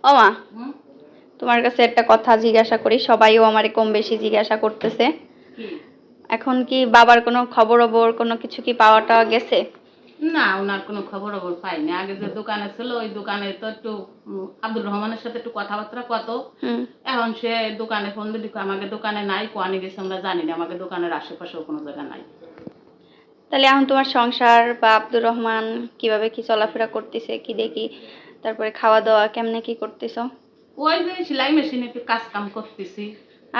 ও মা, তোমার কাছে একটা কথা জিজ্ঞাসা করি, সবাইও আমারে কম বেশি জিজ্ঞাসা করতেছে। এখন কি বাবার কোনো খবর কোনো কিছু কি পাওয়াটা গেছে? না, ওনার কোনো খবর পাইনি। আগে যে দোকানে ছিল ওই দোকানে তো একটু আব্দুর রহমানের সাথে একটু কথাবার্তা কত। এখন সে দোকানে ফোন দিলি আমাকে দোকানে নাই, কোয়ানি গেছে আমরা জানি না, আমাকে দোকানের আশেপাশেও কোনো জায়গা নাই। তাহলে এখন তোমার সংসার বা আব্দুর রহমান কিভাবে কি চলাফেরা করতেছে কি দেখি, তারপরে খাওয়া দাওয়া কেমনে কি করতেছো? ওই যে সেলাই মেশিনে একটু কাজ কাম করতেছি।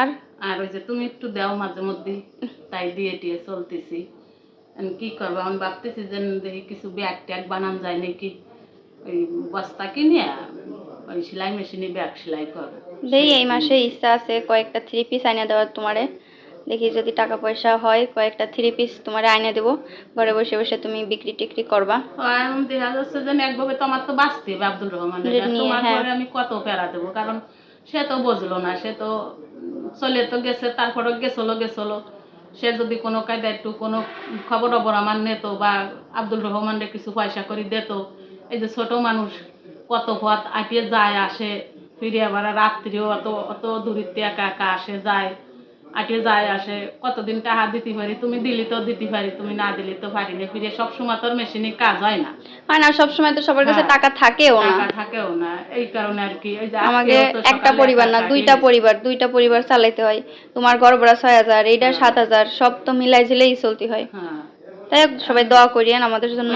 আর আর ওই যে তুমি একটু দাও মাঝে মধ্যে, তাই দিয়ে টিয়ে চলতেছি। কি করবো আমি ভাবতেছি যে দেখি কিছু ব্যাগ ট্যাগ বানান যায় নাকি, ওই বস্তা কিনে ওই সেলাই মেশিনে ব্যাগ সেলাই করবো। দেখি এই মাসে ইচ্ছা আছে কয়েকটা 3 পিস আইনা দেওয়ার তোমারে। দেখি যদি টাকা পয়সা হয় কয়েকটা 3 পিস তোমারে আইনা দেবো, ঘরে বসে বসে তুমি বিক্রি টিক্রি করবা। এখন দেখা যাচ্ছে যে একভাবে তো আমার তো বাঁচতে হবে আব্দুর রহমানের, তোমার পরে আমি কত প্যারা দেবো, কারণ সে তো বুঝলো না, সে তো চলে তো গেছে, তারপরে গেছলো সে যদি কোনো কায়দা একটু কোনো খবর আমার নিত বা আব্দুল রহমানরে কিছু পয়সা করে দিত। এই যে ছোট মানুষ কত পথ আটিয়ে যায় আসে, ফিরে আবার রাত্রিও অত অত দূরিতে একা একা আসে যায়, আটিয়ে যায় আসে, কতদিন টাকা দিতে পারি, তুমি দিলি তো দিতে পারি, তুমি না দিলি তো পারি না। ফিরে সবসময় তোর মেশিনে কাজ হয় না, সবসময় তো সবার কাছে টাকা থাকেও না, এই কারণে আর কি। এই যে আমাকে একটা পরিবার না, দুইটা পরিবার চালাইতে হয়। তোমার ঘর ভাড়া 6,000, এইটা 7,000, সব তো মিলাই ঝিলেই চলতে হয়। তাই সবাই দোয়া করিয়েন আমাদের জন্য।